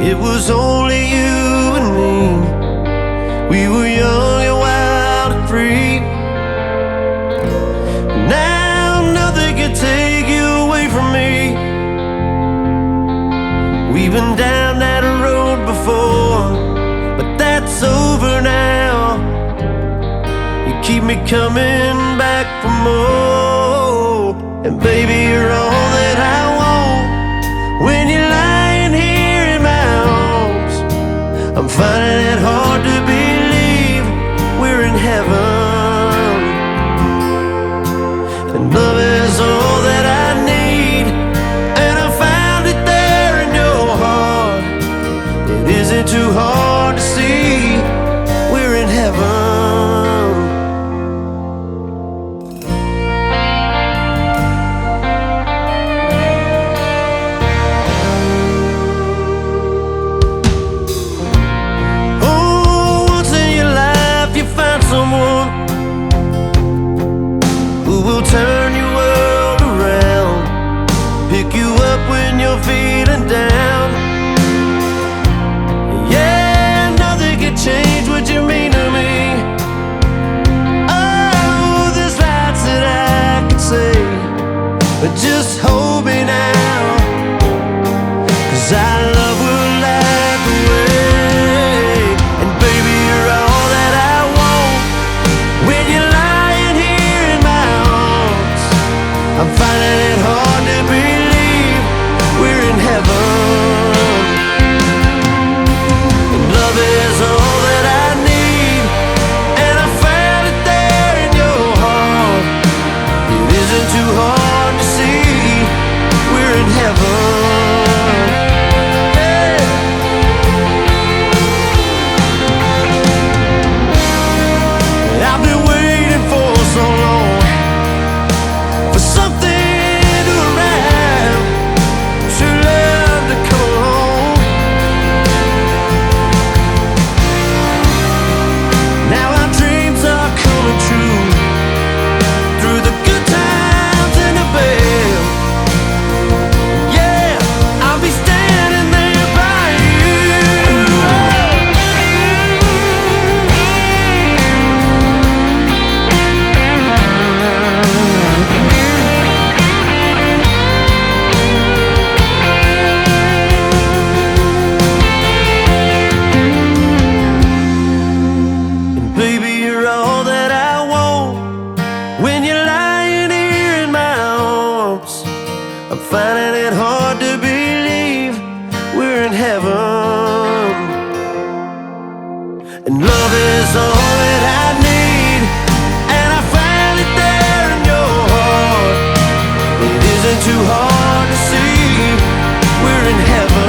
It was only you and me. We were young and wild and free. Now nothing can take you away from me. We've been down that road before, but that's over now. You keep me coming back for more. And baby, you're all that I want. When you're lying here in my arms, I'm finding it hard to believe we're in heaven. And love is all that I need, and I found it there in your heart. It isn't too hard to see we're in heaven. Someone who will turn your world around, pick you up when you're feeling down. Yeah, nothing can change what you mean to me. Oh, there's lots that I could say, but just hold me now, 'cause I love will light the way. And baby, you're all that I want. When you're lying here in my arms, I'm finding it hard to believe we're in heaven. And love is all that I need, and I found it there in your heart. It isn't too hard to see we're in heaven. I've been waiting for so long for something to arrive, true love to come home. Now our dreams are coming true, through the good times and the bad. Yeah, I'll be standing there by you. Baby, you're all that I want. When you're lying here in my arms, I'm finding it hard to believe we're in heaven. And love is all that I need, and I find it there in your heart. It isn't too hard to see we're in heaven.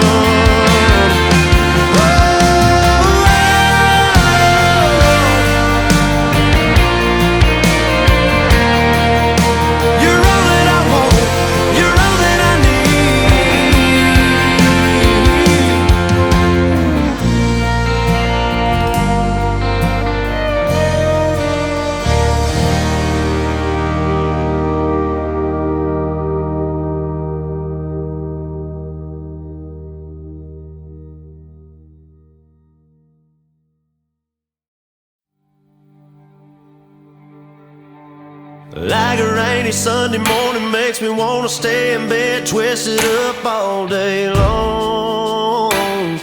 Like a rainy Sunday morning makes me wanna stay in bed, twisted up all day long.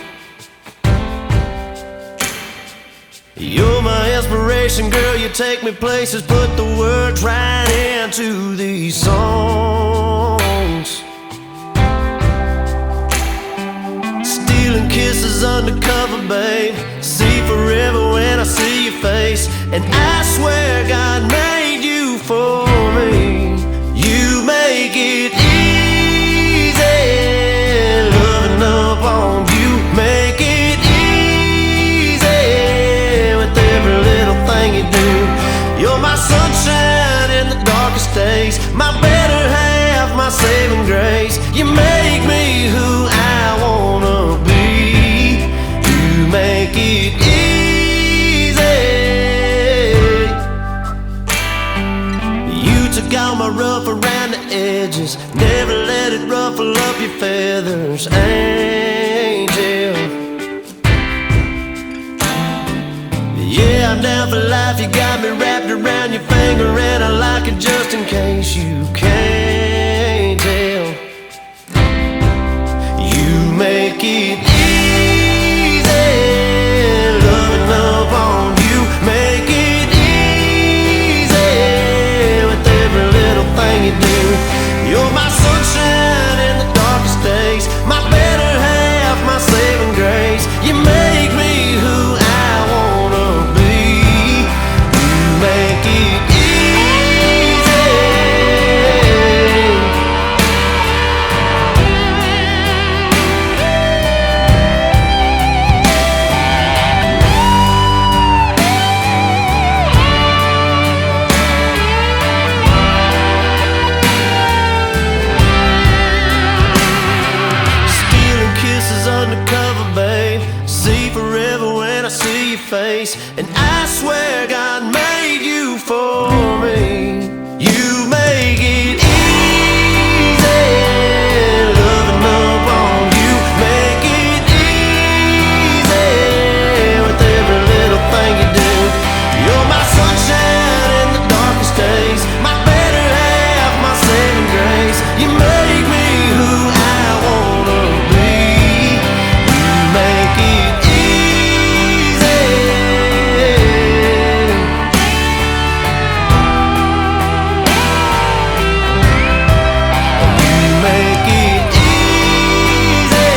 You're my inspiration, girl, you take me places, put the words right into these songs. Stealing kisses undercover, babe, see forever when I see your face. And I swear God made you for me. You make it easy, loving up on you. Make it easy with every little thing you do. You're my sunshine in the darkest days, my better half, my saving grace. You make me who I wanna be. You make it easy. You took all my rough around the edges, never let it ruffle up your feathers, angel. I'm down for life. You got me wrapped around your finger, and I like it just in case you can't tell. You make it easy, loving up on you. Make it easy with every little thing you do. You're my sunshine in the darkest days, my better half, my saving grace. You make me who I wanna be. You make it easy. Stealing kisses undercover, babe. See forever when I see your face, and I swear God made you for me. You make it easy, loving up on you. Make it easy with every little thing you do. You're my sunshine in the darkest days, my better half, my saving grace. You make me who I wanna be. You make it easy. You make it easy.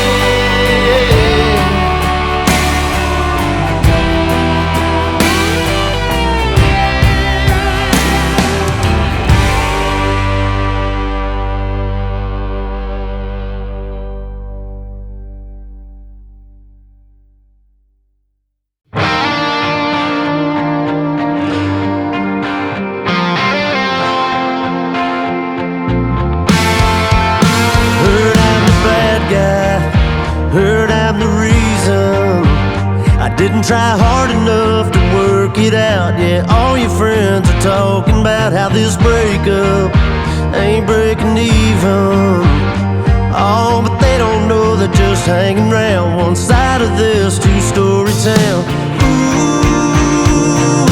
Heard I'm the bad guy, heard I'm the reason. I didn't try hard enough to work it out. Yeah, all your friends are talking about how this breakup ain't breaking even. Oh, but they don't know they're just hanging around one side of this two-story town. Ooh,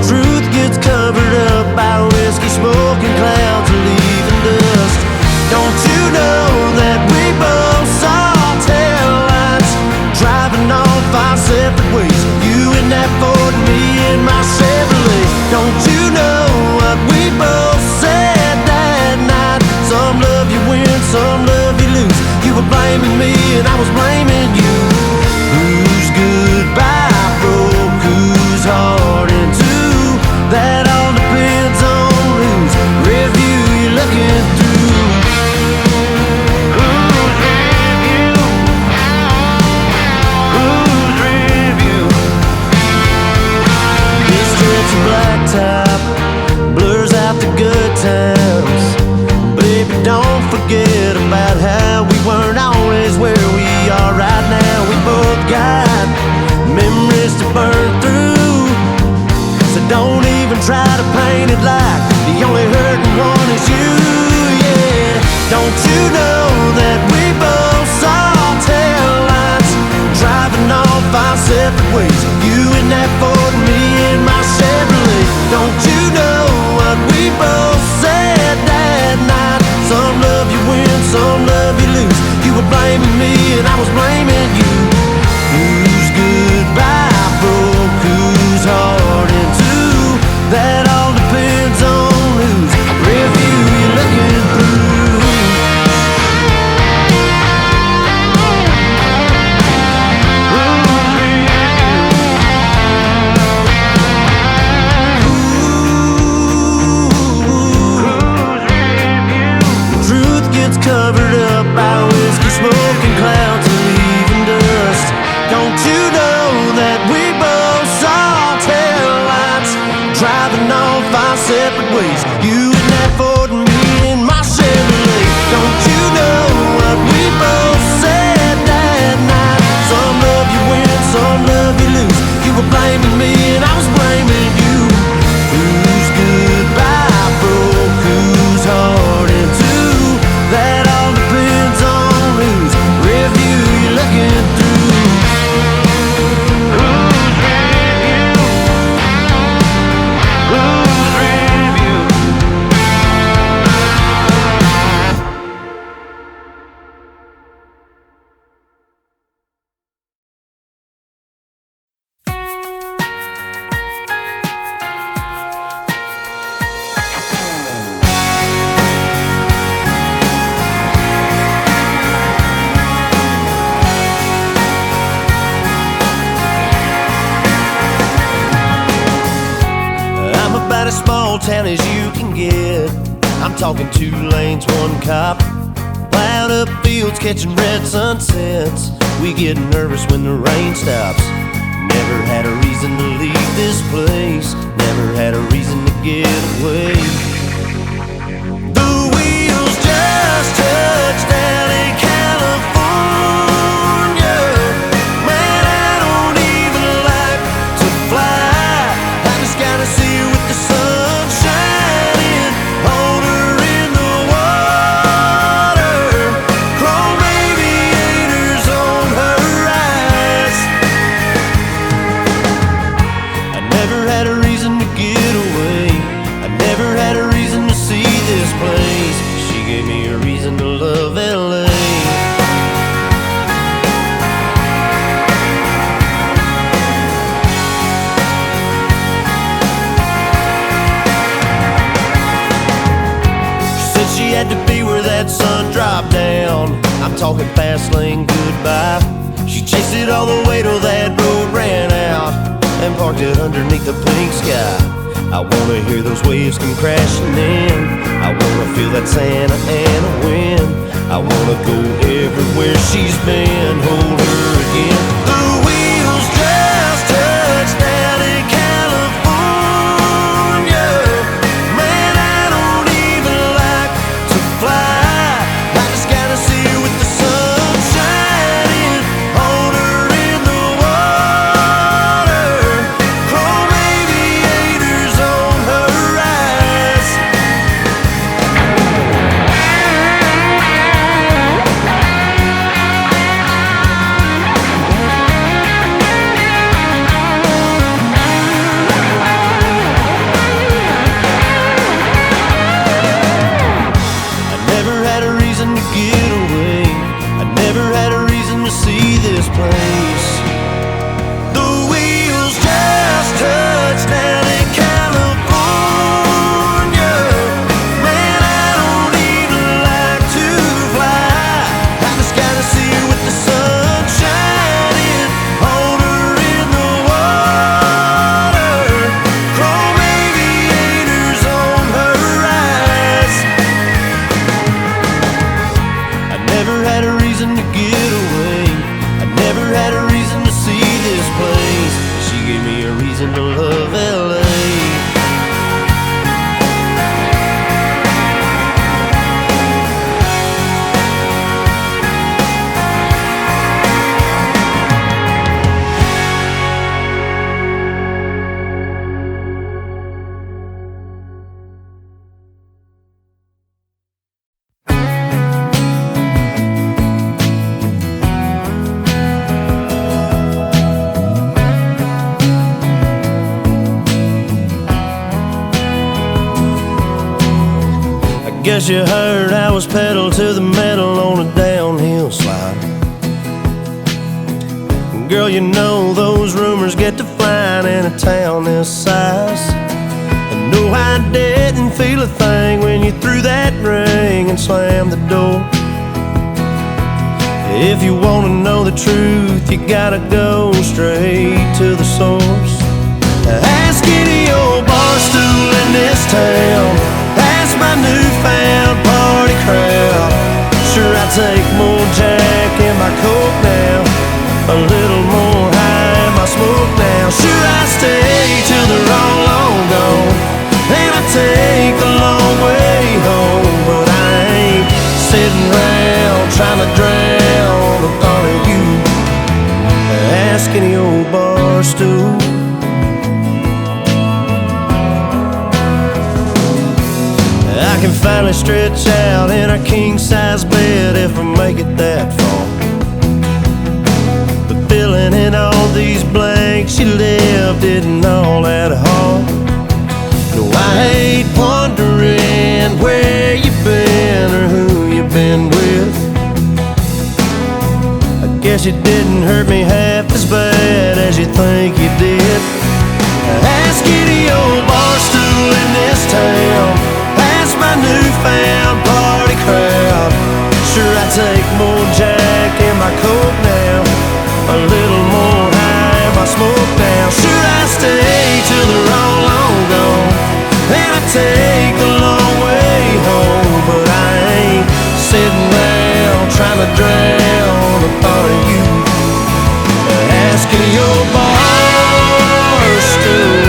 truth gets covered up by whiskey smoke and clouds of leaving dust. Don't you know that we both saw taillights driving off our separate ways? You in that Ford and me in my Chevrolet. Don't you know what we both said that night? Some love you win, some love you lose. You were blaming me and I was blaming you. Whose goodbye broke whose heart in two? That all depends on whose review you're looking through. Whose review? Whose review? This stretch of blacktop blurs out the good times. Baby, don't forget about how we weren't always where we are right now. We both got memories to burn through, so don't even try to paint it like the only hurting one is you. Yeah, don't you know that we both saw taillights driving off our separate ways? You in that Ford and me in my Chevrolet. Don't you know what we both said that night? Some love you win, some love you lose. You were blaming me and I was blaming you. Whose goodbye broke whose heart in two? That all depends on whose review you're looking through. Truth gets covered up by whiskey smoke and clouds of leaving dust. Don't you know that we both saw taillights driving off our separate ways? You in that Ford and me in my Chevrolet. Don't you know what we both said that night? Some love you win, some love you lose. You were blaming me and I was blaming you. Whose goodbye broke whose heart in two? That all depends on whose review you're looking through. about as small town as you can get. I'm talking 2 lanes, 1 cop, plowed up fields, catching red sunsets. We get nervous when the rain stops. Never had a reason to leave this place, never had a reason to get away. The wheels just touched down in California. Man, I don't even like to fly. I just gotta see her with the sun shining, hold her in the water, chrome aviators on her eyes. I never had a reason to get away, I never had a reason to see this place. She gave me a reason to love LA. She had to be where that sun dropped down. I'm talking fast lane goodbye. She chased it all the way till that road ran out and parked it underneath the pink sky. I wanna hear those waves come crashing in, I wanna feel that Santa Ana wind, I wanna go everywhere she's been, hold her again. The wheels just touched down in California. Man, I don't even like to fly. I just gotta see her with the sun shining, hold her in the water, chrome aviators on her eyes. I never had a reason to get away, I never had a reason to see this place. The wheels just touched down in California. Man, I don't even like to fly. I just gotta see her with the sun shining, hold her in the water, chrome aviators on her eyes. I never had a reason to get away, I never had a reason to see this place. She gave me a reason to love LA. Guess you heard I was pedal to the metal on a downhill slide. Girl, you know those rumors get to flying in a town this size. And no, I didn't feel a thing when you threw that ring and slammed the door. If you wanna know the truth, you gotta go straight to the source. Ask any old bar stool in this town, ask my newfound party crowd. Sure, I take more Jack in my Coke now, a little more high in my smoke now. Sure, I stay till they're all long gone, and I take the long way home. But I ain't sitting around trying to drown the thought of you. Ask any old bar stool. I can finally stretch out in a king-size bed if I make it that far. But filling in all these blanks, you lived isn't all that hard. No, I hate wondering where you've been or who you've been with. I guess you didn't hurt me half as bad as you think you did. Ask any old bar stool in this town, ask my newfound party crowd. Sure, I take more Jack in my Coke now, a little more high in my smoke now. Sure, I stay till they're all long gone, take the long way home, but I ain't sitting down trying to drown the thought of you asking your bar stool.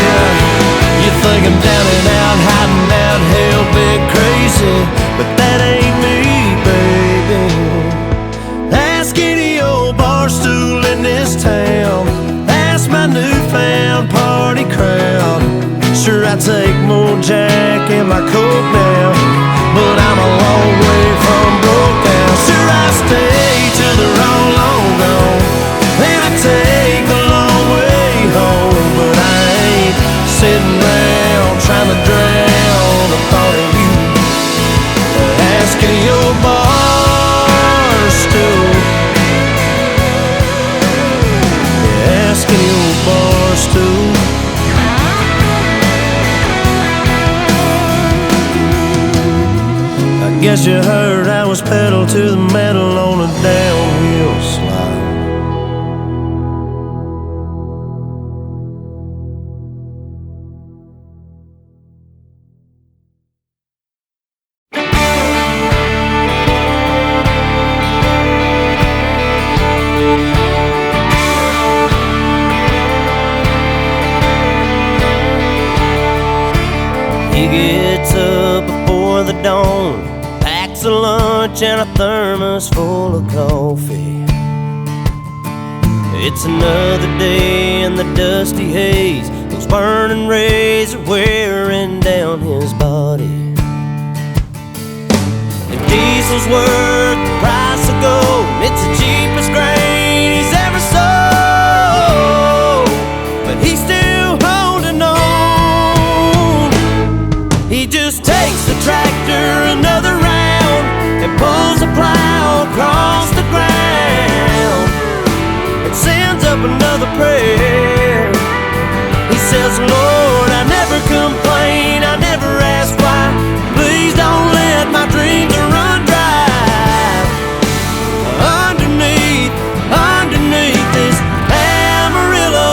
Yeah, you think I'm down and out, hiding out, hell-bent crazy, but that ain't me, baby. Ask any old bar stool in this town, ask my newfound party crowd. Sure, I take more Jack in my Coke now, but I'm a long way from broke down. Sure, I stay till they're all long gone, and I take the long way home, but I ain't sitting around trying to drown the thought of you asking your bar stool. Asking your bar stool. Guess you heard I was pedal to the metal on a downhill slide. He gets up before the dawn, packs a lunch and a thermos full of coffee. It's another day in the dusty haze, those burning rays are wearing down his body. If diesel's worth the price of gold, it's the cheapest grain he's ever sold, but he's still holding on. He just takes the tractor another round and pulls a plow across the ground and sends up another prayer. He says, Lord, I never complain, I never ask why. Please don't let my dreams run dry. Underneath this Amarillo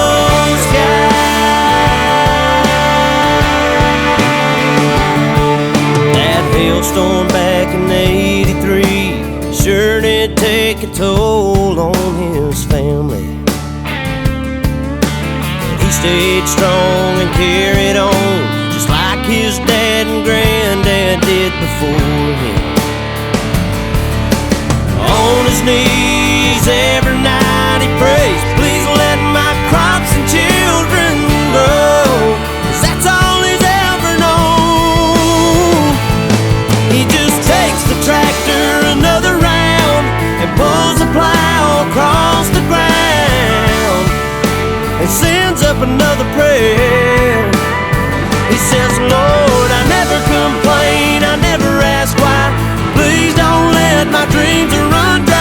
sky. That hailstorm back in '83 sure did take a toll on his family. But he stayed strong and carried on, just like his dad and granddad did before him. On his knees every night he prays, please let my crops and children grow, 'cause that's all he's ever known. He just takes the tractor another round and pulls the plow across the ground and sends up another prayer. He says, Lord, I never complain, I never ask why. Please don't let my dreams run dry.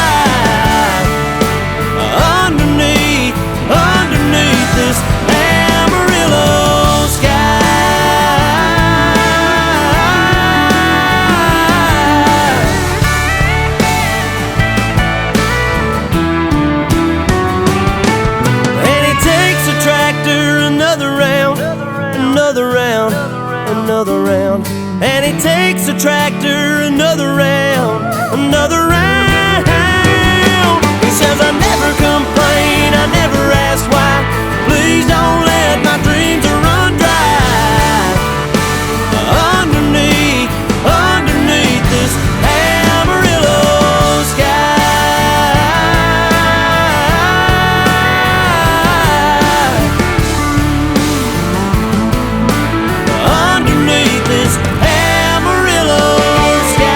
Underneath this Amarillo sky. And he takes a tractor another round, another round, another round. And he takes a tractor another round, another round. He says, I never complain, I never ask why. Please don't let my dreams run dry. Underneath this Amarillo sky. Underneath this Amarillo sky.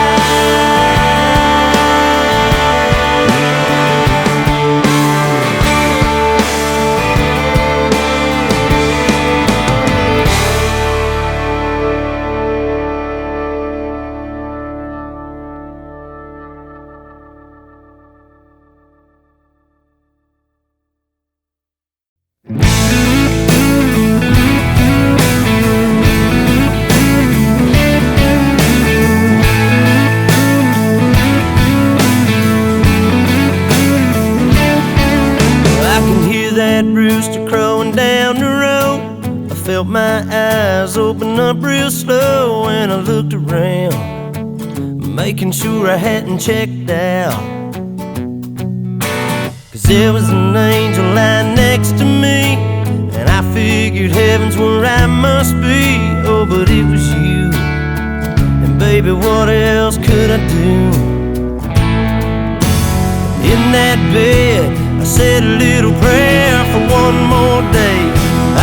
felt my eyes open up real slow, and I looked around, making sure I hadn't checked out. 'Cause there was an angel lying next to me, and I figured heaven's where I must be. Oh, but it was you, and baby, what else could I do? In that bed, I said a little prayer for one more day.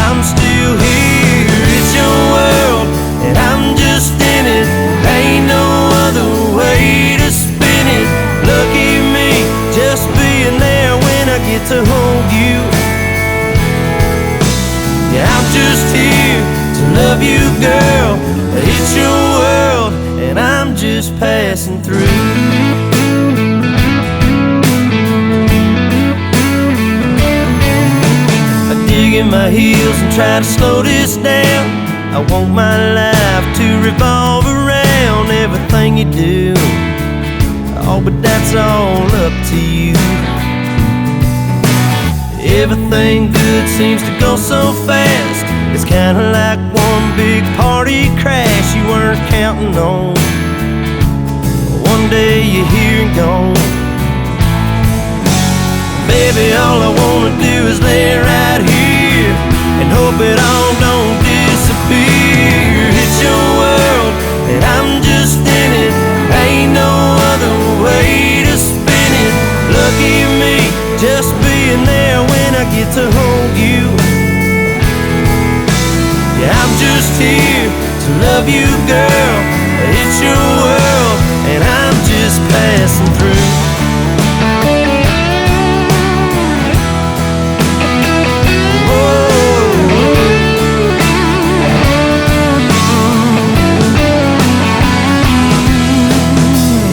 I'm still here, it's your world, and I'm just in it. Ain't no other way to spin it. Lucky me, just being there when I get to hold you. Yeah, I'm just here to love you, girl. It's your world, and I'm just passing through. In my heels and try to slow this down. I want my life to revolve around everything you do. Oh, but that's all up to you. Everything good seems to go so fast. It's kinda like one big party crash you weren't counting on. One day you're here and gone. Baby, all I wanna do is lay right here and hope it all don't disappear. It's your world, and I'm just in it. Ain't no other way to spin it. Lucky me, just being there when I get to hold you. Yeah, I'm just here to love you, girl. It's your world, and I'm just passing through.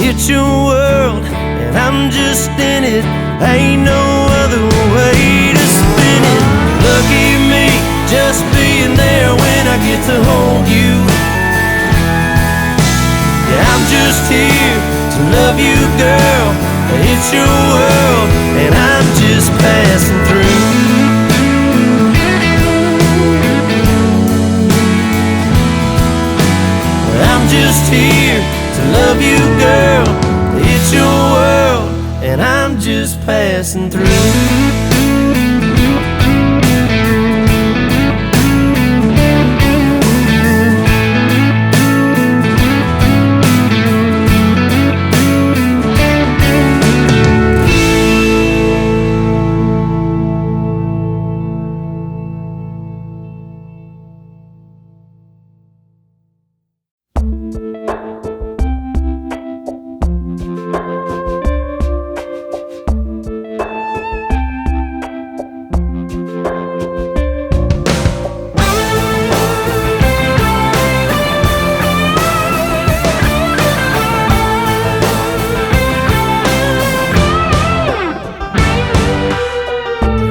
It's your world, and I'm just in it. Ain't no other way to spin it. Lucky me, just being there when I get to hold you. Yeah, I'm just here to love you, girl. It's your world, and I'm just passing through. I'm just here to love you, girl. It's your world, and I'm just passing through.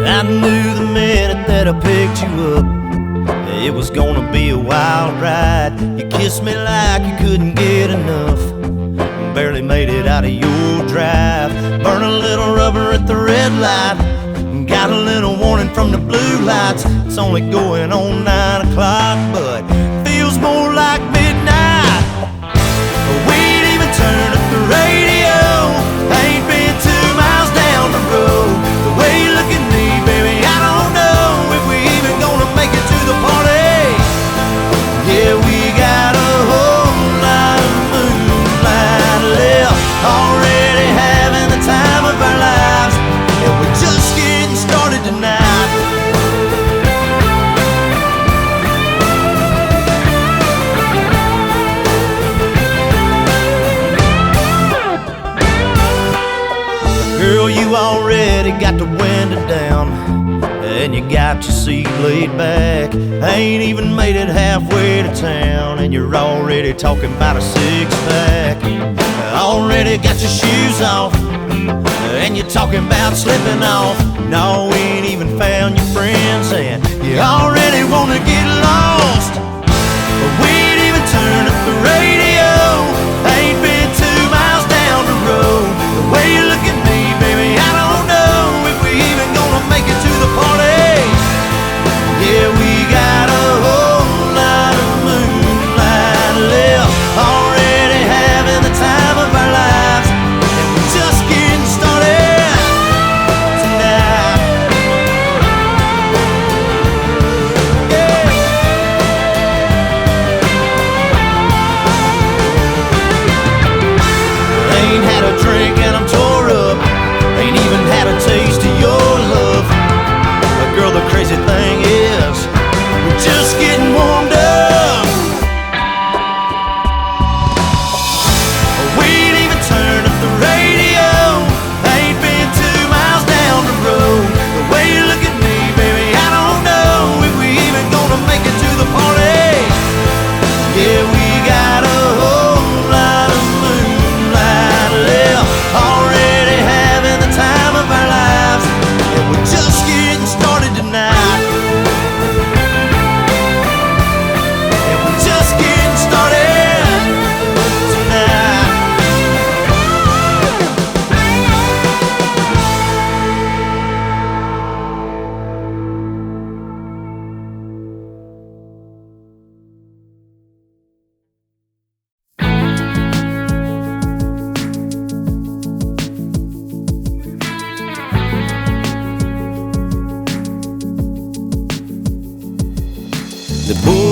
I knew the minute that I picked you up, it was gonna be a wild ride. You kissed me like you couldn't get enough, barely made it out of your drive. Burn a little rubber at the red light, got a little warning from the blue lights. It's only going on 9 o'clock, but feels more like midnight. We ain't even turned up the radio, ain't been 2 miles down the road. The way you look at me, baby, I don't know if we even gonna make it to the party. Yeah, we got a whole lot of moonlight left, already having the time of our lives, and we're just getting started tonight. Girl, you already got the window down, and you got your seat laid back. Ain't even made it halfway to town, and you're already talking about a 6-pack. Already got your shoes off, and you're talking about slipping off. No, we ain't even found your friends, and you already wanna get lost. But we ain't even turned up the radio, ain't been 2 miles down the road. The way you look at me, baby, I don't know if we even gonna make it to the party. Yeah, we got a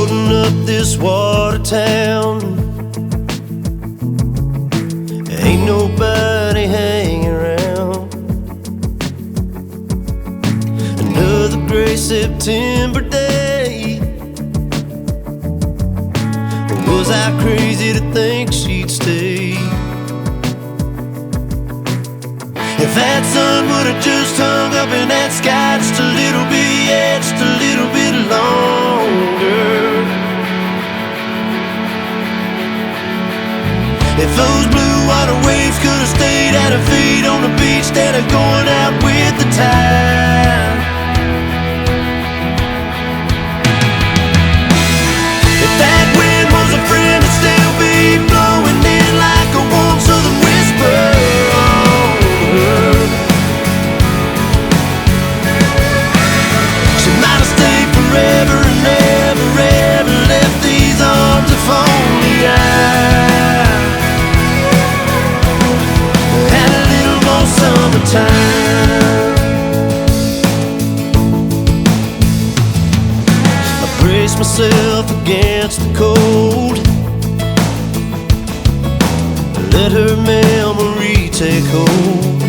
floating up this water town. Ain't nobody hanging around. Another gray September day. Was I crazy to think she'd stay? If that sun would've just hung up in that sky just a little bit, yeah, just a little bit longer. If those blue water waves could've stayed at her feet on the beach instead of going out with the tide. If that wind was a friend, it'd still be blowing in like a warm southern whisper. She might have stayed forever and never, ever left these arms if only I had a little more summertime. I brace myself against the cold, let her memory take hold,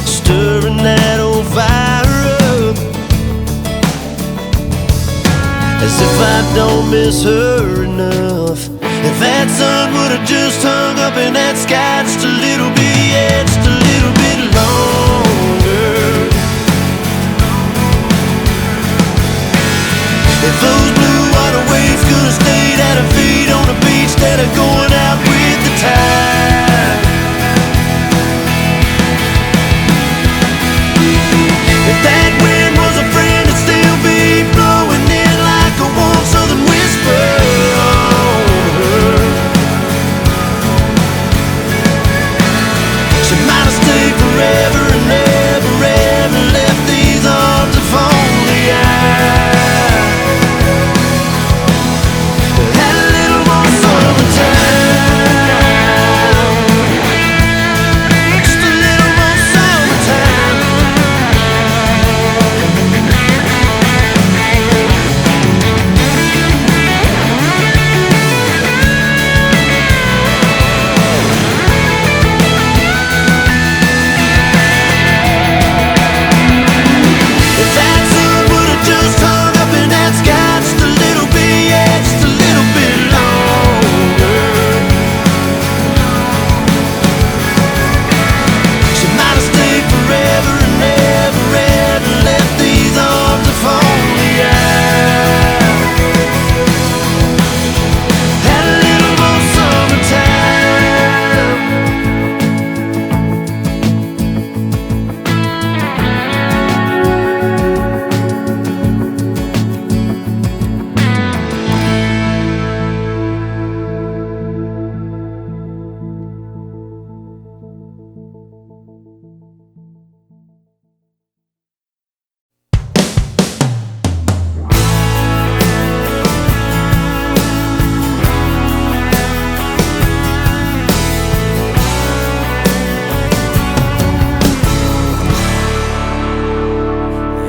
stirring that old fire up, as if I don't miss her enough. If that sun would've just hung up in that sky just a little bit, yeah, just a little bit longer. If those blue water waves could've stayed at her feet on the beach instead of going out with the tide. If that wind was a friend, it'd still be blowing in like a warm southern whisper. She might have stayed forever and never, ever left these arms if only I had a little more summertime. Just a little more summertime. If that sun would've just hung up in that sky just a little bit, yeah, just a little bit longer. She might have stayed forever and never, ever left these arms if only I had a little more summertime.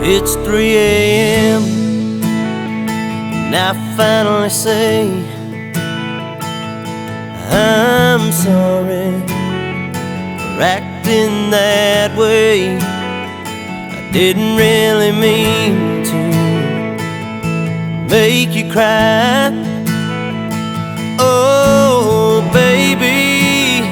It's 3 a.m. and I finally say I'm sorry for acting that way. I didn't really mean to make you cry. Oh, baby,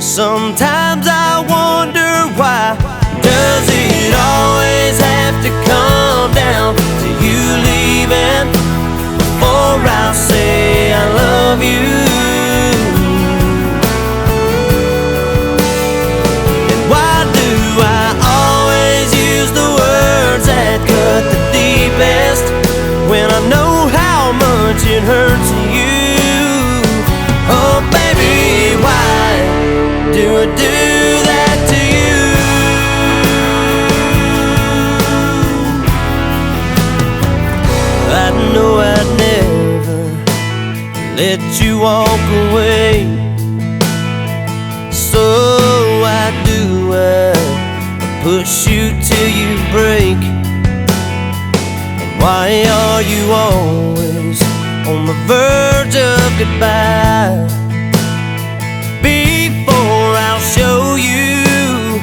sometimes I wonder why. Does it always have to come down to you leaving before I say I love you? And why do I always use the words that cut the deepest when I know how much it hurts you? Oh baby, why do I do that to you? I know I'd never let you walk away, so I do, I push you till you break. Why are you always on the verge of goodbye? Before I'll show you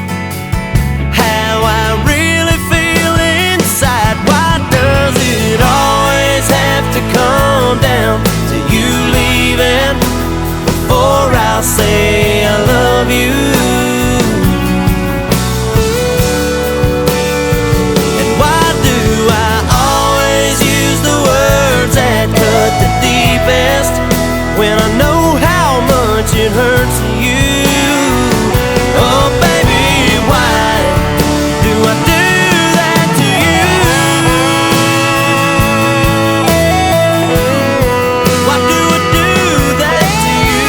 how I really feel inside. Why does it always have to come down to you leaving before I'll say I love you? And why do I always use the words that cut the deepest when I know how much it hurts you? Oh baby, why do I do that to you? Why do I do that to you?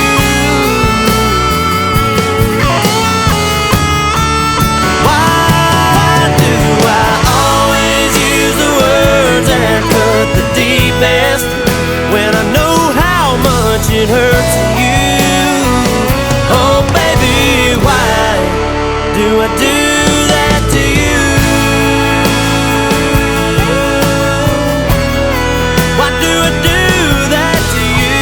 Why do I always use the words that cut the deepest when I know how much it hurts you? Oh baby, why do I do that to you? Why do I do that to you?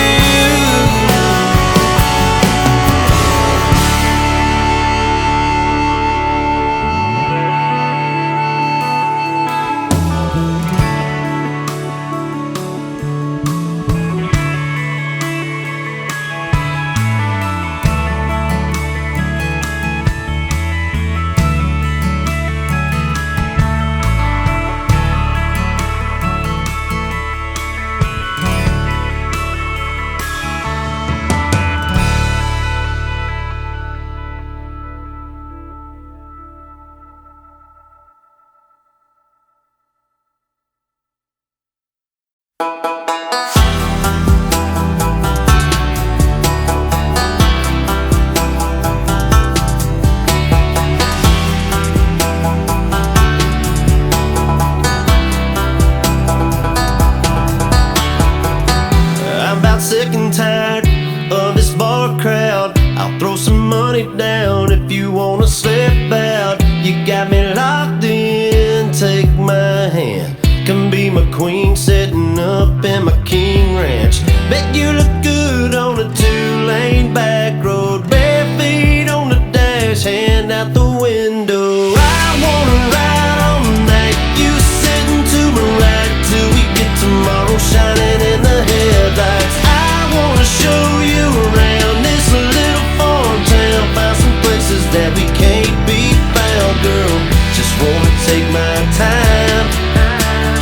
I'm about sick and tired of this bar crowd. I'll throw some money down if you wanna slip out. You got me locked in, take my hand. Come be my queen, sitting up in my king ranch. Bet you look good on a two-lane back road, bare feet on the dash, hand out the window. I wanna ride all night, you sitting to my right till we get tomorrow shining in the headlights. I wanna show you around this little farm town, find some places that we can't be found, girl. Just wanna take my time,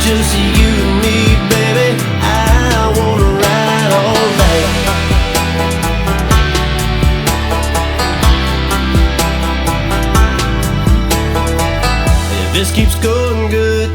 just you and me, baby. I wanna ride all night. If this keeps going good,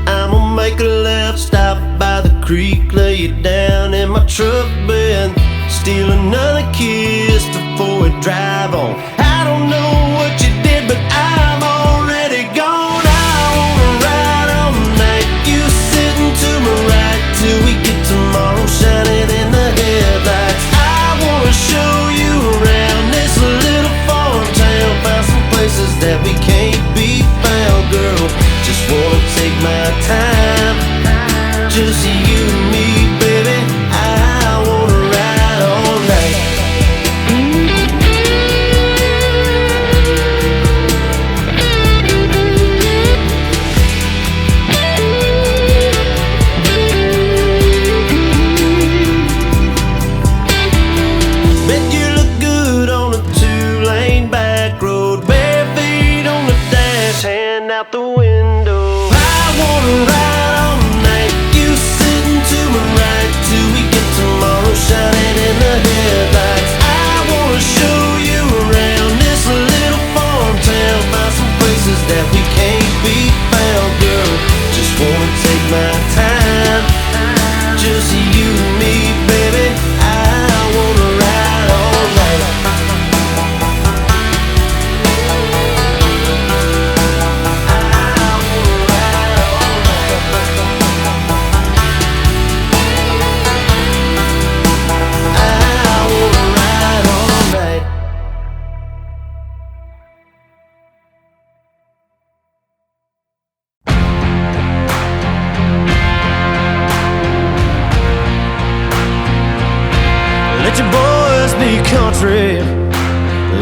I'ma make a left, stop by the creek, lay it down in my truck bed, steal another kiss before we drive on. I don't know what you did, but I'm already gone. I wanna ride all night, you sitting to my right till we get tomorrow shining in the headlights. I wanna show you around this little farm town, find some places that we can't be found, girl. Just wanna take my time, just you and me, baby. I wanna ride all night.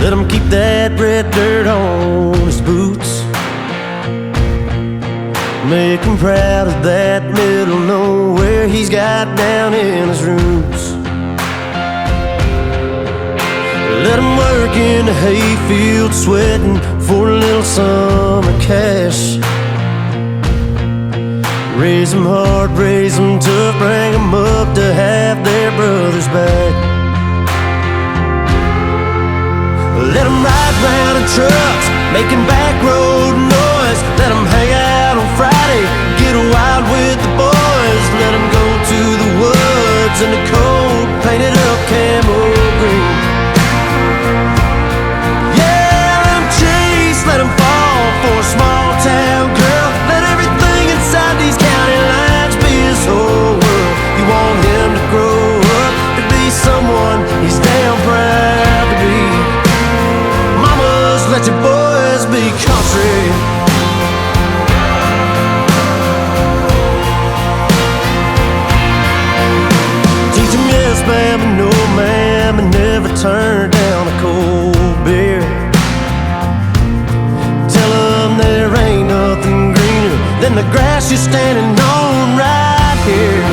Let him keep that red dirt on his boots. Make him proud of that middle nowhere he's got down in his roots. Let him work in the hayfield, sweating for a little summer cash. Raise them hard, raise them tough, bring them up to have their brothers back. Let them ride round in trucks, making back road noise. Let them hang out on Friday, get wild with the boys. Let them go to the woods in the cold, painted up camo green. Yeah, let them chase, let them fall for a small town girl. Let everything inside these county lines be his whole world. You want him to grow up to be someone he's damn proud to be. Mamas, let your boys be country. Teach them yes ma'am and no ma'am, and never turn down a cold beer. Tell them there ain't nothing greener than the grass you're standing on right here.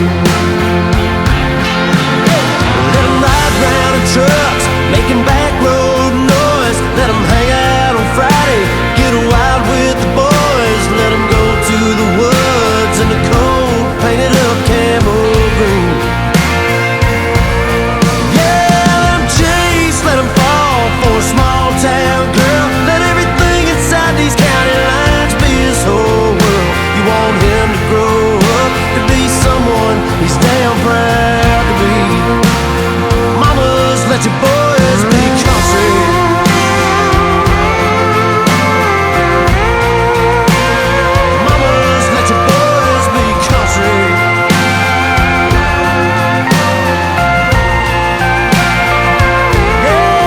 Let them ride round in trucks, making back road noise. Let them hang out on Friday, get wild with the boys. Let them go to the woods in the cold, painted up camo green. Yeah, let them chase, let them fall for a small town girl. Let everything inside these county lines be his whole world. You want him to grow up to be someone he's damn proud to be. Mamas, let your boys be country. Mamas, let your boys be country. Yeah,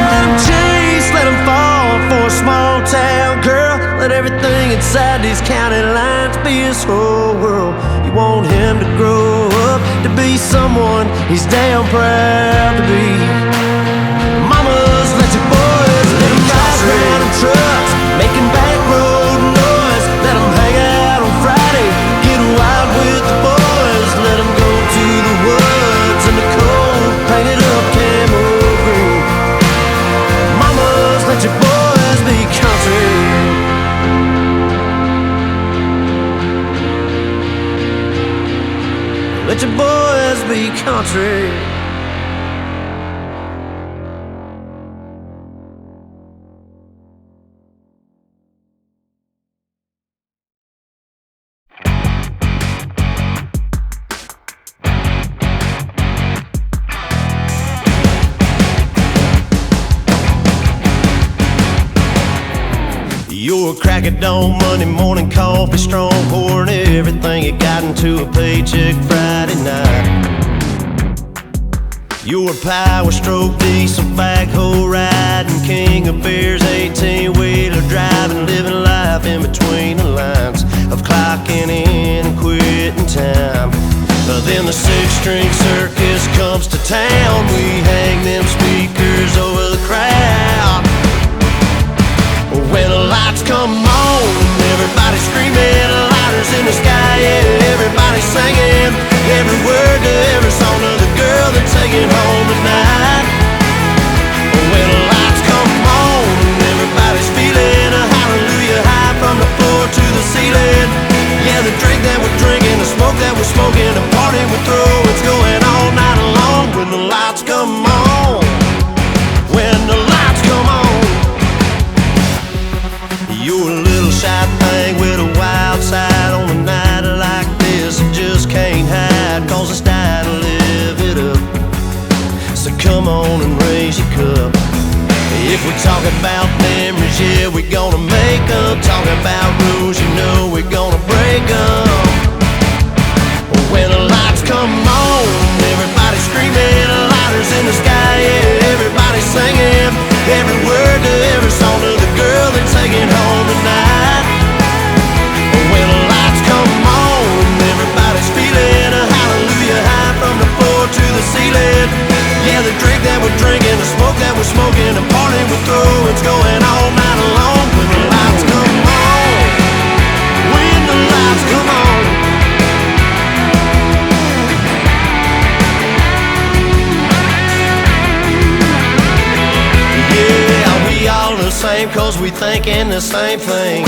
let him chase, let him fall for a small town girl. Let everything inside these county lines be his whole world. You want him to grow up to be someone he's damn proud to be. Mamas, let your boys let him ride around in trucks, making back road noise. Let him hang out on Friday, get wild with the boys. Let him go to the woods in the cold, painted up camo green. Mamas, let your boys be country. Let your boys be country. You're a crack at dawn, Monday morning coffee, strong, pouring everything you got into a paycheck Friday night. You're a power stroke, diesel backhoe riding, king of beers, 18-wheeler driving, living life in between the lines of clocking in and quitting time. Then the six-string circus comes to town. We hang them speakers over the crowd. When the lights come on, everybody screaming, lighters in the sky, yeah, everybody singing every word to every song of the girl they're taking home tonight. When the lights come on, everybody's feeling a hallelujah high from the floor to the ceiling. Yeah, the drink that we're drinking, the smoke that we're smoking, the party we throw, it's going all night long. When the lights come on, when the lights come on. You're a little shy thing with a wild side. On a night like this, you just can't hide, cause it's time to live it up. So come on and raise your cup. If we're talking about memories, yeah, we're gonna make them. Talking about rules, you know we're gonna break them. When the lights come on, everybody screaming, lighters in the sky, yeah, everybody singing every word to every song of the girl they're taking home tonight. When the lights come on, everybody's feeling a hallelujah high from the floor to the ceiling. Yeah, the drink that we're drinking, the smoke that we're smoking, smoking, a party with throw-ins going all night long. When the lights come on, when the lights come on. Yeah, we all the same cause we thinking the same thing.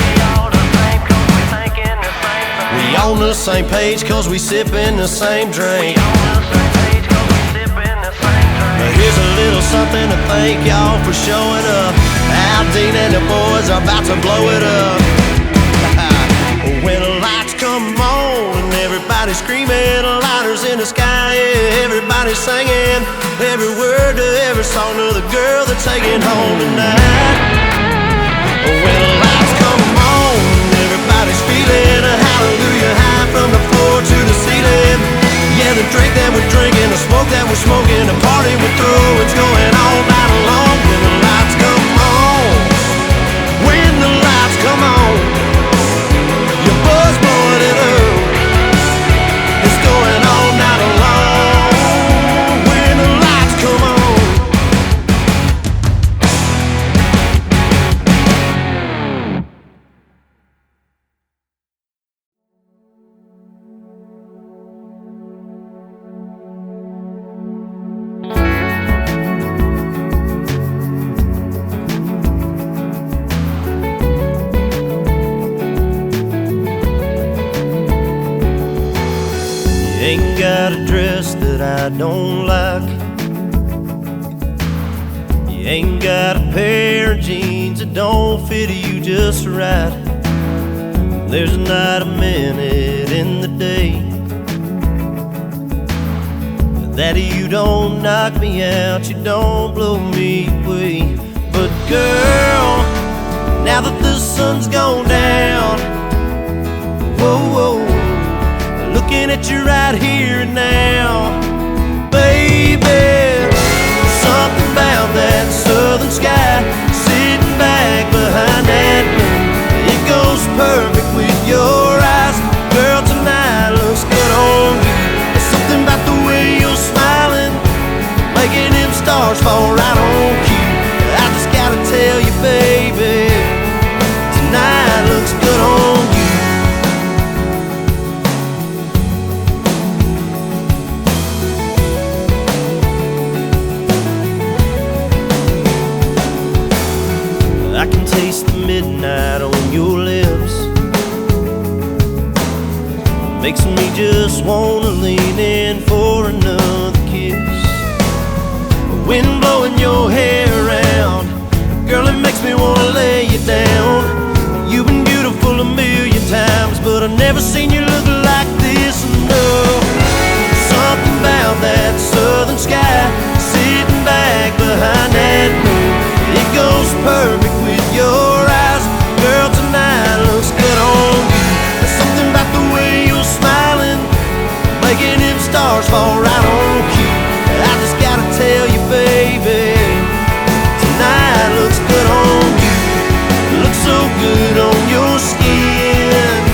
We on the same page cause we sippin' the same drink. Now here's a little something to thank y'all for showing up. Aldean and the boys are about to blow it up. When the lights come on and everybody's screaming, lighters in the sky, yeah, everybody's singing every word to every song of the girl they're taking home tonight. When the lights come on, everybody's feeling a hallelujah high from the floor to the ceiling. Yeah, the drink that we're drinking, the smoke that we're smoking, the party we're through, it's going all night long. When the lights come on, when the lights come on, your buzz blowing it up, it's going all night long. When the lights come on. Ain't got a dress that I don't like. You ain't got a pair of jeans that don't fit you just right. There's not a minute in the day that you don't knock me out, you don't blow me away. But girl, now that the sun's gone down, whoa, whoa, looking at you right here and now, baby, something about that southern sky, sitting back behind that moon, it goes perfect with your eyes. Girl, tonight looks good on you. There's something about the way you're smiling, making them stars fall right on cue. I just gotta tell you, baby, tonight looks good on you. I can taste the midnight on your lips, makes me just wanna lean in for another kiss. Wind blowing your hair around, girl, it makes me wanna lay you down. You've been beautiful a million times, but I've never seen you look like this. No, something about that southern sky, sitting back behind that moon, it goes perfect with your eyes. Girl, tonight looks good on you. There's something about the way you're smiling, making them stars fall right on cue. I just gotta tell you, baby, tonight looks good on you. Looks so good on your skin.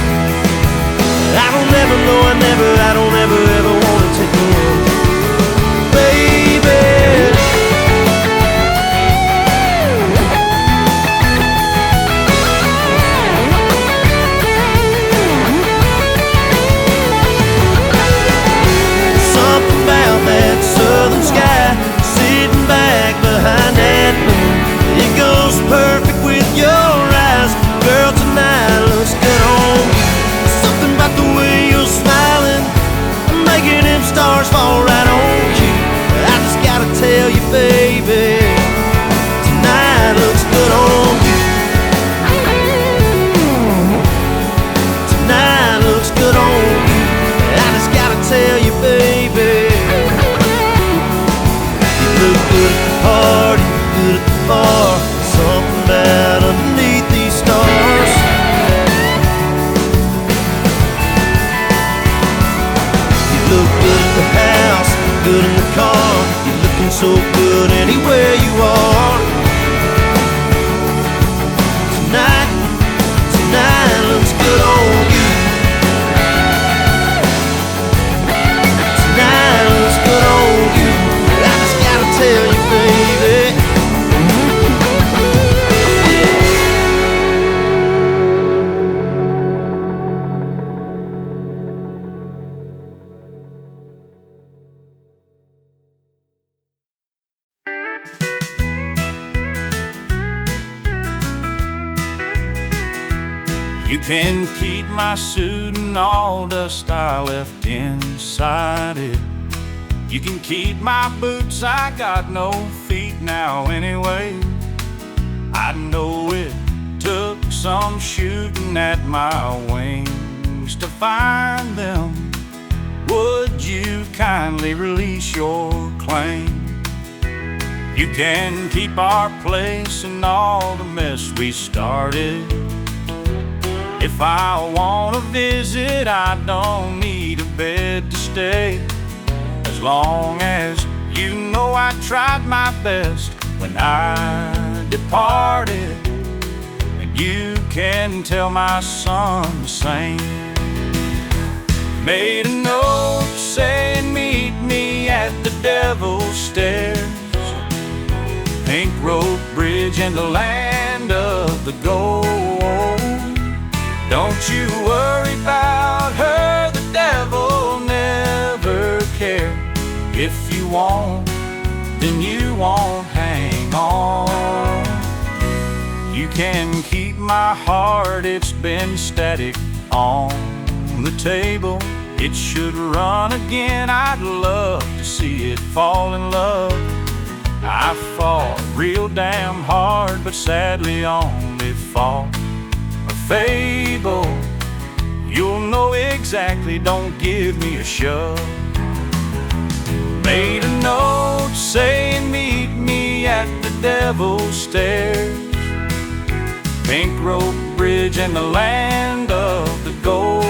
You can keep my suit and all dust I left inside it. You can keep my boots, I got no feet now anyway. I know it took some shooting at my wings to find them. Would you kindly release your claim? You can keep our place and all the mess we started. If I want to visit, I don't need a bed to stay. As long as you know I tried my best when I departed. And you can tell my son the same. Made a note saying meet me at the Devil's Stairs, Pink Rope Bridge in the land of the gold. Don't you worry about her, the devil never cared. If you won't, then you won't hang on. You can keep my heart, it's been static on the table. It should run again, I'd love to see it fall in love. I fought real damn hard, but sadly only fought a fable. You'll know exactly, don't give me a shove. Made a note saying meet me at the Devil's Stairs, Pink Rope Bridge in the land of the gold.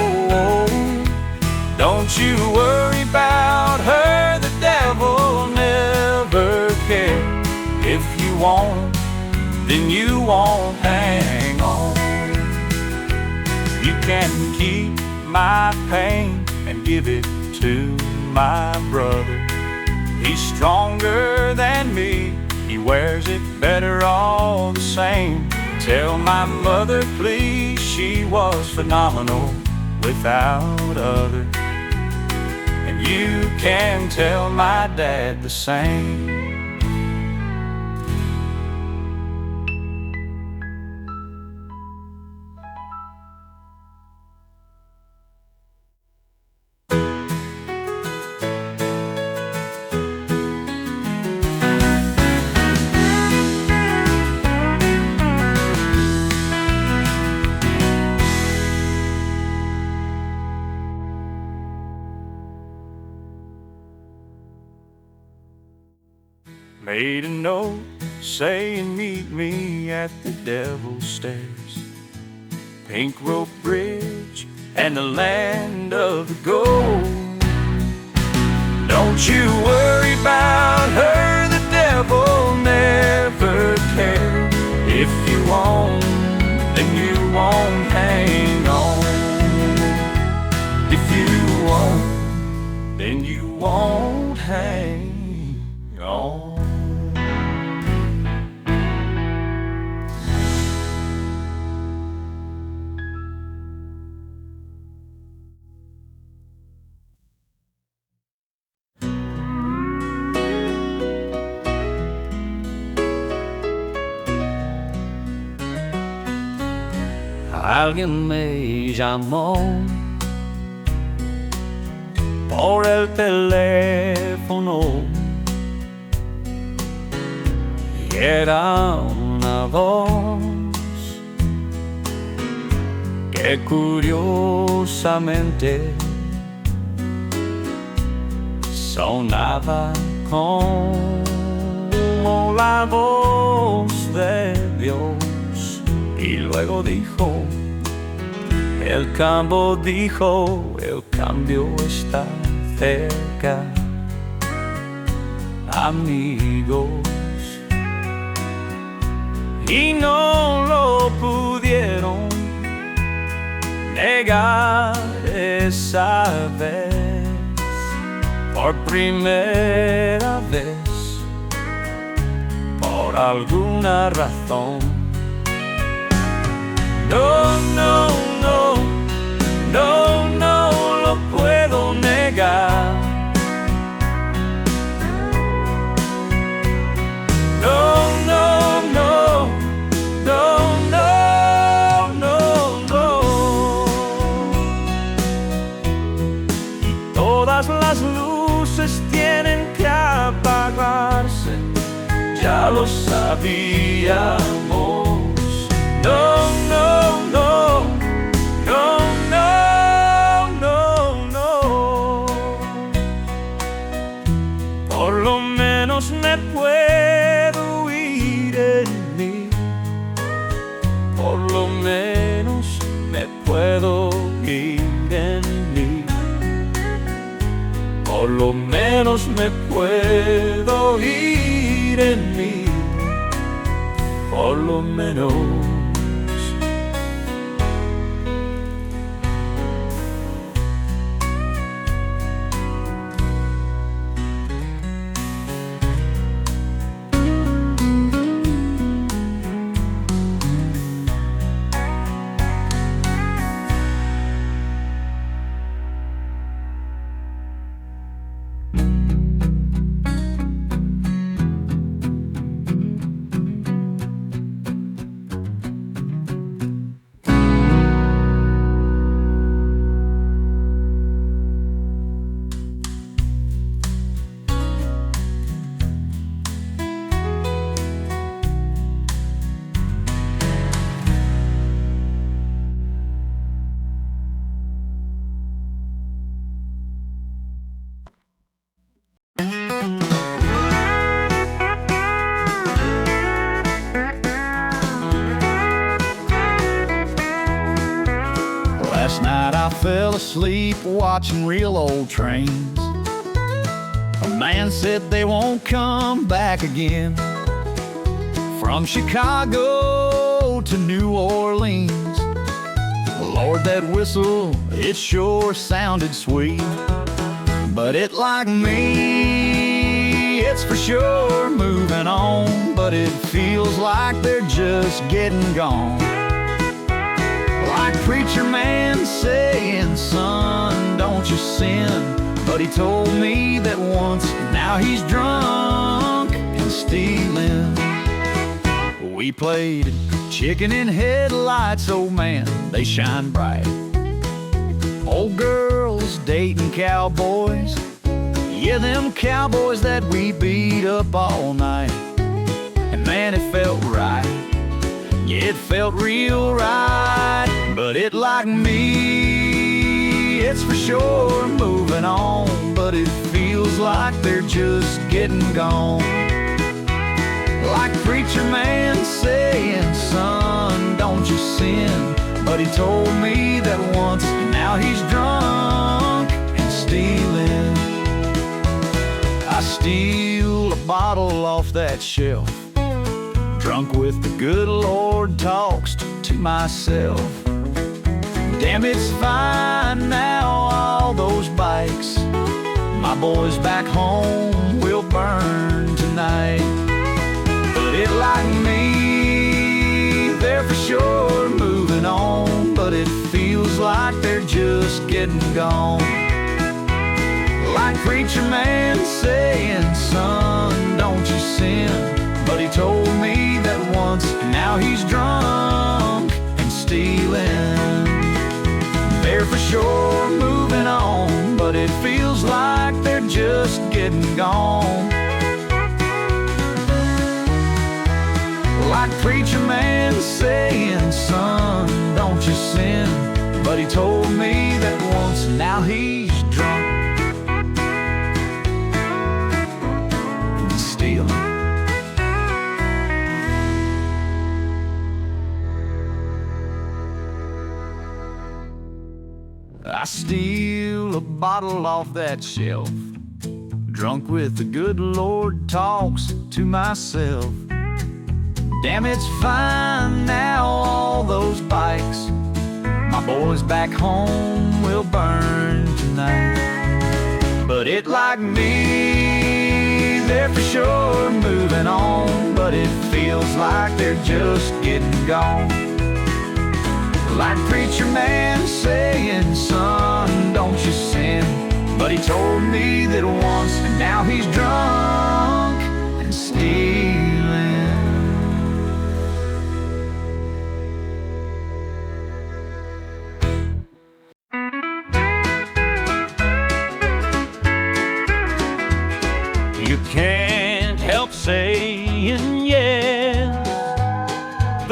Don't you worry about her, the devil never cared. If you won't, then you won't hang on. You can keep my pain and give it to my brother. He's stronger than me, he wears it better all the same. Tell my mother please, she was phenomenal without other. And you can tell my dad the same. Made a note saying meet me at the Devil's Stairs, Pink Rope Bridge and the land of the gold. Don't you worry about her, the devil never cared. If you won't, then you won't hang on. If you won't, then you won't hang on. Alguien me llamó por el teléfono y era una voz que curiosamente sonaba como la voz de Dios. Y luego dijo, el cambio dijo, el cambio está cerca, amigos. Y no lo pudieron negar esa vez, por primera vez, por alguna razón. No, no, no, no, no lo puedo negar. No, no, no, no, no, no, no. sabíamos. No, no, no, no, no, no, no. Por lo menos me puedo ir en mí. Por lo menos me puedo ir en mí. Por lo menos me puedo ir en mí. Por lo menos. Last night I fell asleep watching real old trains. A man said they won't come back again. From Chicago to New Orleans. Lord, that whistle, it sure sounded sweet. But it like me, it's for sure moving on. But it feels like they're just getting gone. Like preacher man saying, son, don't you sin. But he told me that once, now he's drunk and stealing. We played chicken in headlights, oh man, they shine bright. Old girls dating cowboys, yeah, them cowboys that we beat up all night. And man, it felt right, yeah, it felt real right. But it like me, it's for sure moving on. But it feels like they're just getting gone. Like preacher man saying, son, don't you sin. But he told me that once, now he's drunk and stealing. I steal a bottle off that shelf, drunk with the good Lord talks to myself. Damn, it's fine now, all those bikes my boys back home will burn tonight. But it like me, they're for sure moving on. But it feels like they're just getting gone. Like preacher man saying, son, don't you sin. But he told me that once, now he's drunk and stealing. They're for sure moving on, but it feels like they're just getting gone. Like preacher man saying, son, don't you sin. But he told me that once, now he's drunk and stealing. I steal a bottle off that shelf, drunk with the good Lord talks to myself. Damn, it's fine now, all those bikes my boys back home will burn tonight. But it like me, they're for sure moving on. But it feels like they're just getting gone. Like preacher man saying, son, don't you sin. But he told me that once, and now he's drunk and stealing. You can't help saying yes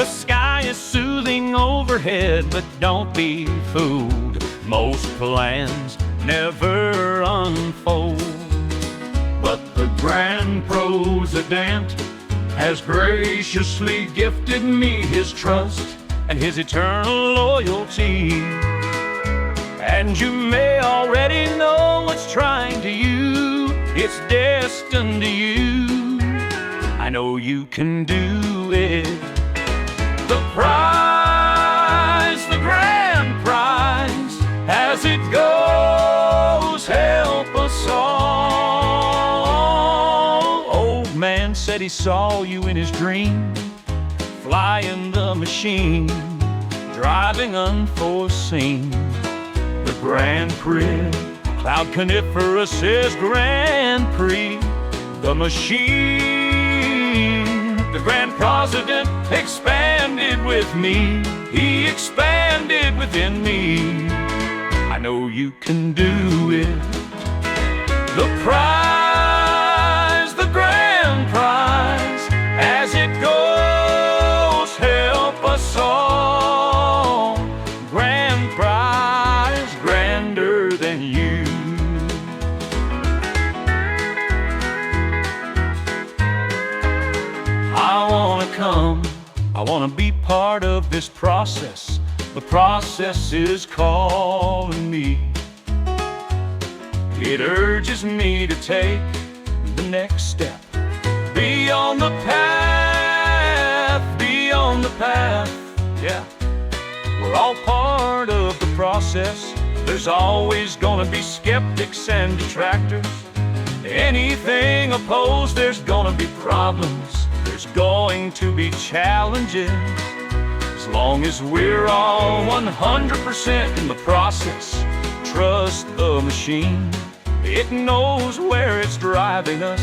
The sky is soothing overhead, but don't be fooled. Most plans never unfold. But the Grand President has graciously gifted me his trust and his eternal loyalty. And you may already know what's trying to you. It's destined to you. I know you can do it. The prize, the grand prize, as it goes, help us all. Old man said he saw you in his dream, flying the machine, driving unforeseen. The Grand Prix, Cloud Coniferous is Grand Prix. The machine, the Grand President expanded with me. He expanded within me. I know you can do it. The prize, the grand prize, as it goes, help us all. Grand prize, grander than you. I wanna come, I wanna be part of this process. The process is calling me. It urges me to take the next step. Beyond the path, beyond the path, yeah. We're all part of the process. There's always gonna be skeptics and detractors. Anything opposed, there's gonna be problems. There's going to be challenges. As long as we're all 100% in the process, trust the machine. It knows where it's driving us.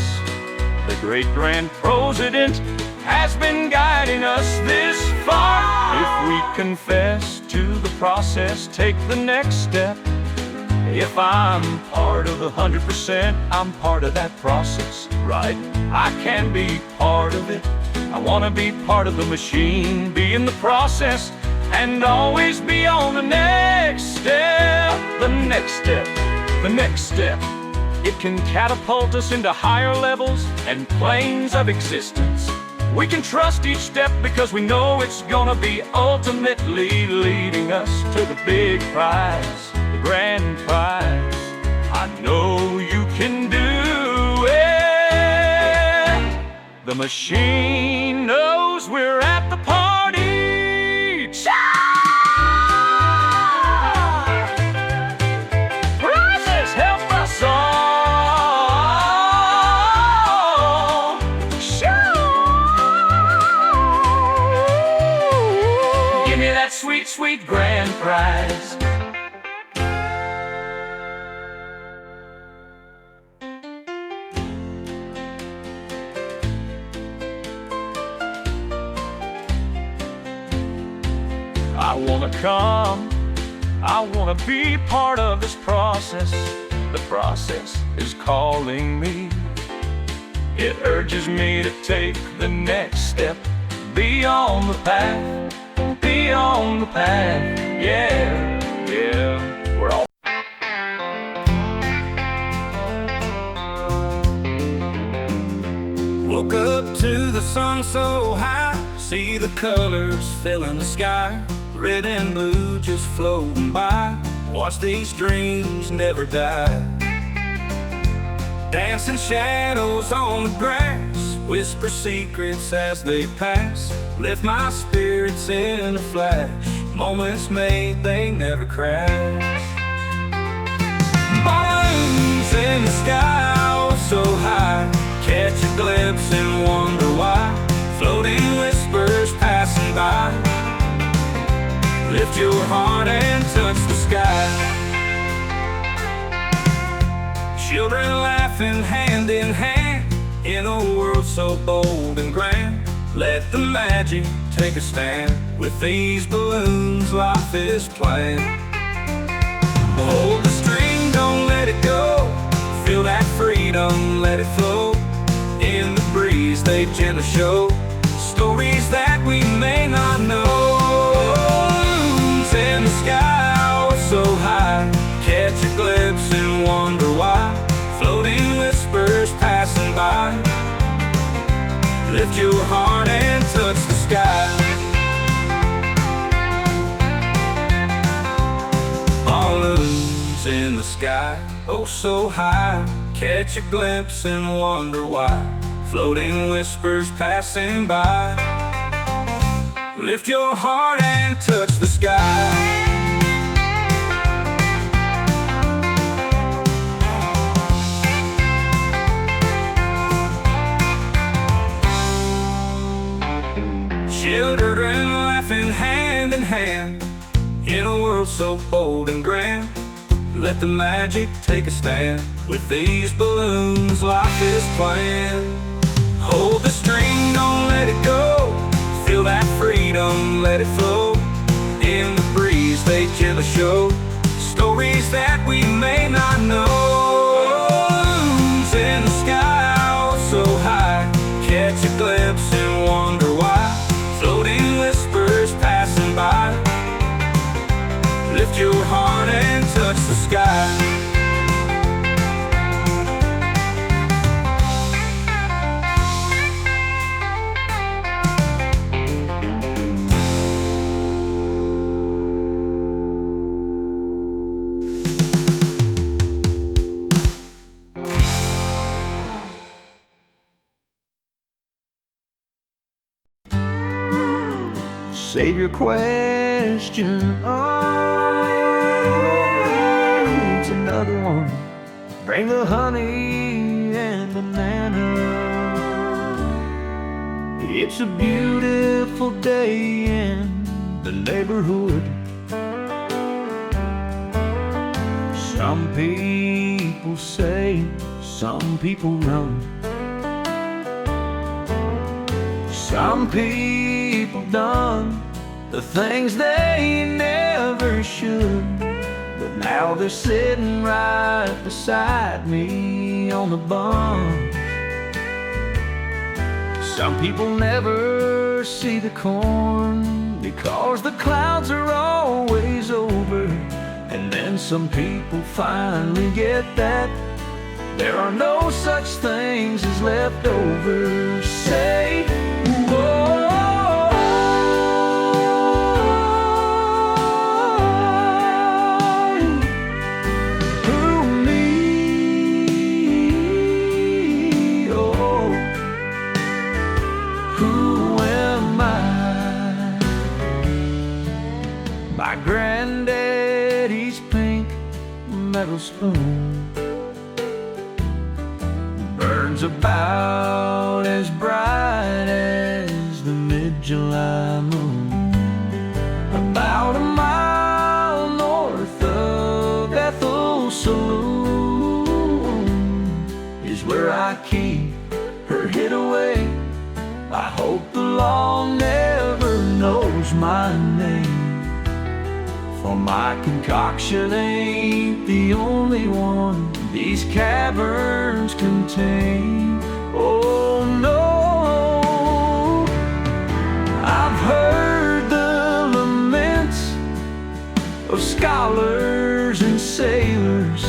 The great Grand President has been guiding us this far. If we confess to the process, take the next step. If I'm part of the 100%, I'm part of that process, right? I can be part of it. I wanna be part of the machine, be in the process, and always be on the next step. The next step, the next step. It can catapult us into higher levels and planes of existence. We can trust each step because we know it's gonna be ultimately leading us to the big prize, the grand prize. I know you can do it. The machine knows we're at the party. Prizes help us all. Give me that sweet, sweet grand prize. I wanna come, I wanna be part of this process. The process is calling me. It urges me to take the next step. Beyond the path, beyond the path. Yeah, yeah, we're all woke up to the sun so high, see the colors filling the sky. Red and blue just floating by, watch these dreams never die. Dancing shadows on the grass, whisper secrets as they pass. Lift my spirits in a flash, moments made, they never crash. Balloons in the sky, oh so high, catch a glimpse and wonder why. Floating whispers passing by, lift your heart and touch the sky. Children laughing hand in hand, in a world so bold and grand. Let the magic take a stand, with these balloons life is planned. Hold the string, don't let it go, feel that freedom, let it flow. In the breeze they gently show stories that we may not your heart and touch the sky. Balloons in the sky, oh so high, catch a glimpse and wonder why. Floating whispers passing by, lift your heart and touch the sky. Children laughing hand in hand, in a world so bold and grand. Let the magic take a stand. With these balloons, life is planned. Hold the string, don't let it go. Feel that freedom, let it flow. In the breeze, they gently show stories that we may not know. Balloons in the sky, oh so high, catch a glimpse and wonder why. Floating whispers passing by, lift your heart and touch the sky. Save your question. Oh, it's another one. Bring the honey and banana. It's a beautiful day in the neighborhood. Some people say, some people run. Some people done the things they never should, but now they're sitting right beside me on the bump. Some people never see the corn because the clouds are always over. And then some people finally get that there are no such things as leftovers. Say, whoa. My granddaddy's pink metal spoon burns about as bright as the mid-July moon. About a mile north of Ethel Saloon is where I keep her hid away. I hope the law never knows my name, for my concoction ain't the only one these caverns contain. Oh no, I've heard the laments of scholars and sailors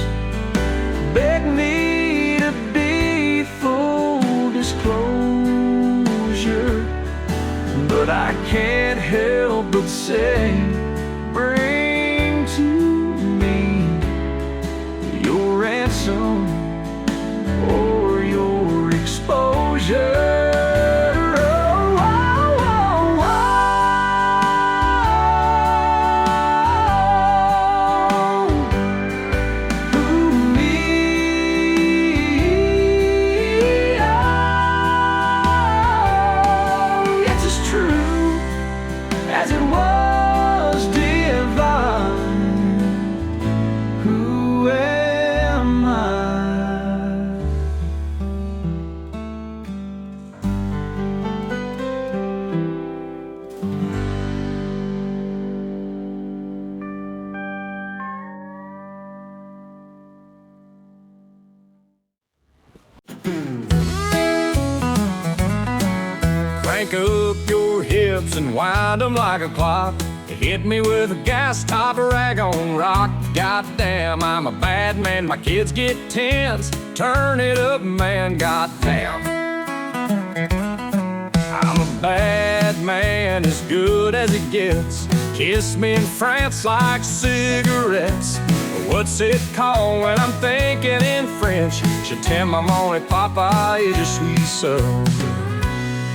beg me to be full disclosure, but I can't help but say, bring to me your ransom or your exposure. Crank up your hips and wind them like a clock. Hit me with a gas top rag on rock. Goddamn, I'm a bad man, my kids get tense. Turn it up, man, goddamn. bad man as good as it gets. Kiss me in France like cigarettes. What's it called when I'm thinking in French? Je t'aime, mon et papa, et je suis seul.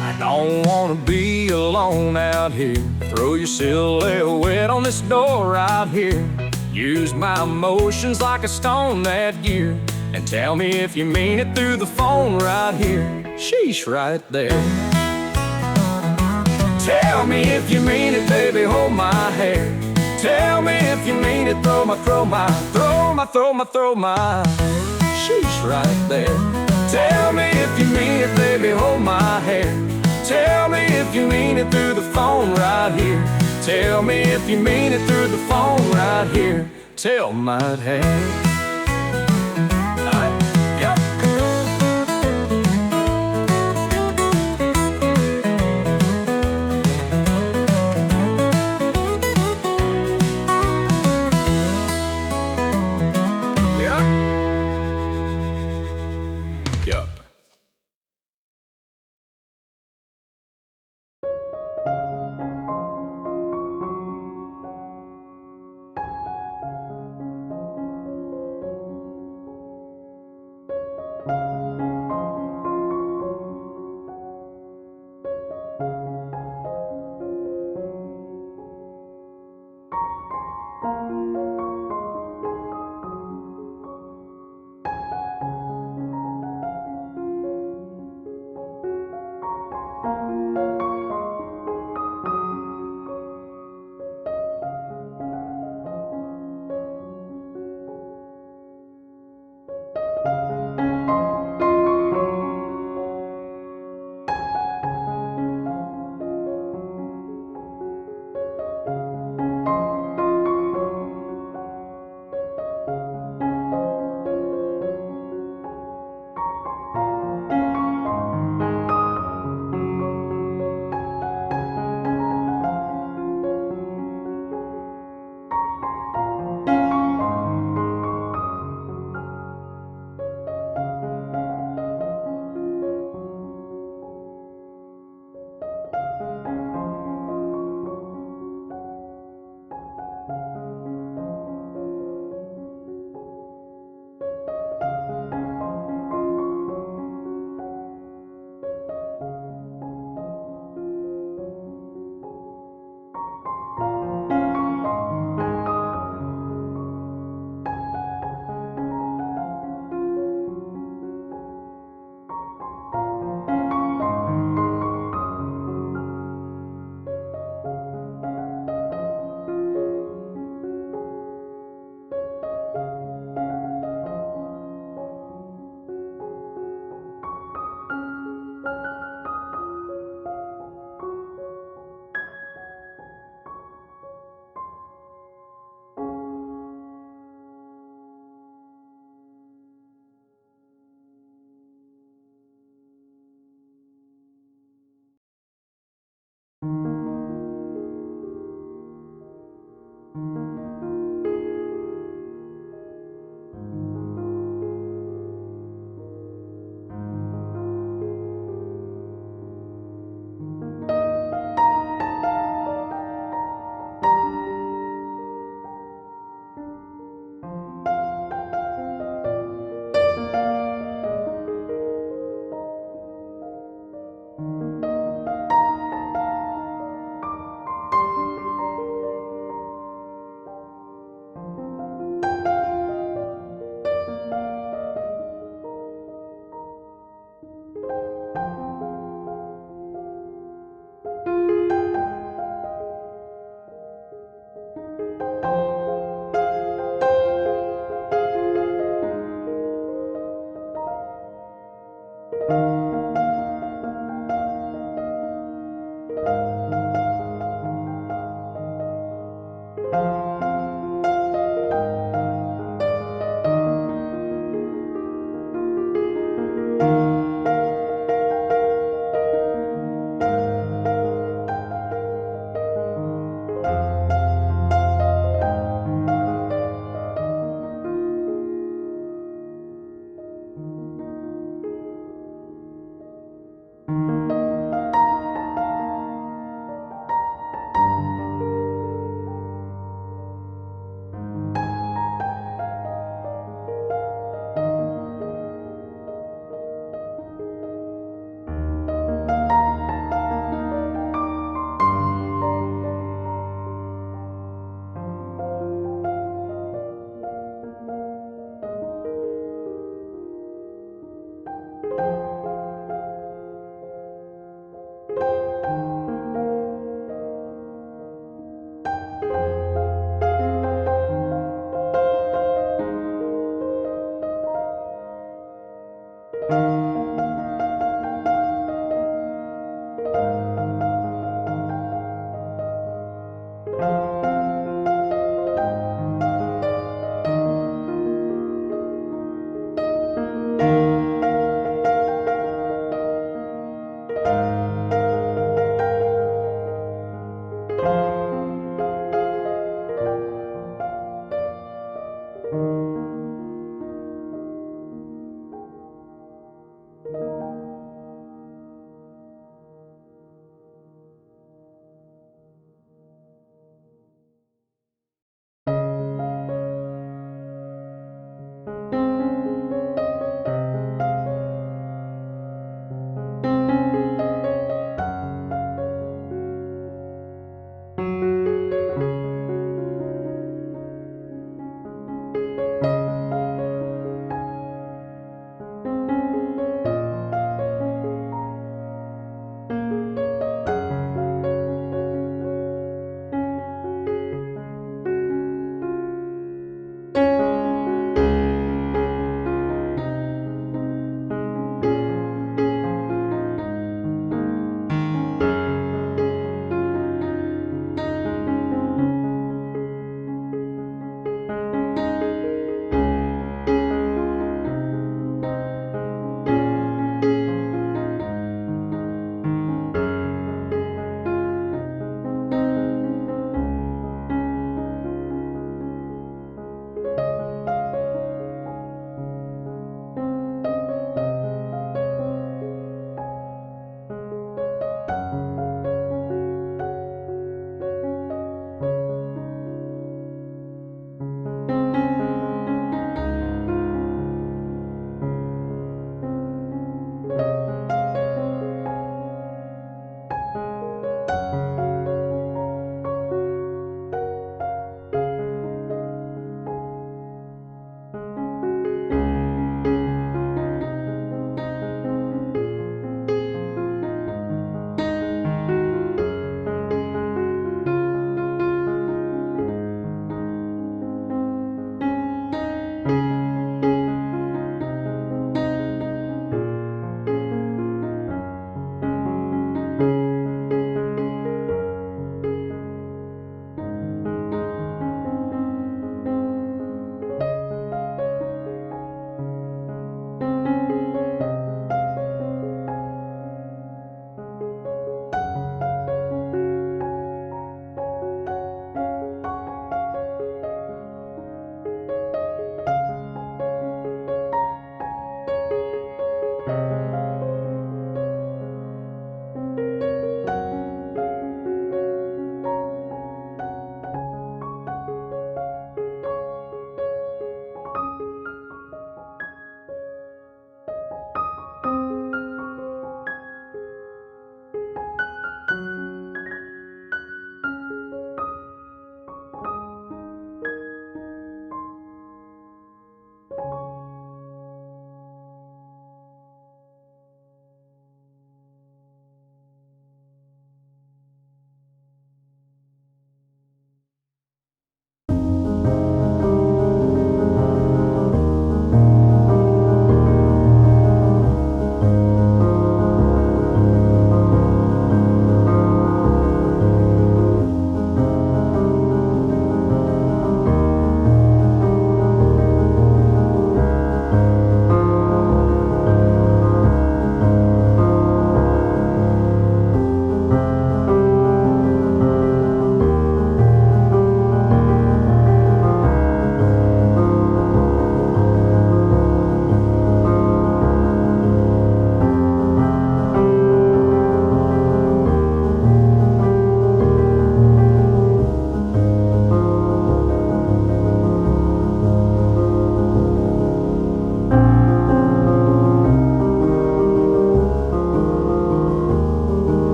I don't wanna be alone out here. Throw your silhouette on this door right here. Use my emotions like a stone that year. And tell me if you mean it through the phone right here. Sheesh, right there. Tell me if you mean it, baby, hold my hair. Tell me if you mean it, throw my sheesh right there. Tell me if you mean it, baby, hold my hair. Tell me if you mean it through the phone right here. Tell me if you mean it through the phone right here. Tell my hair.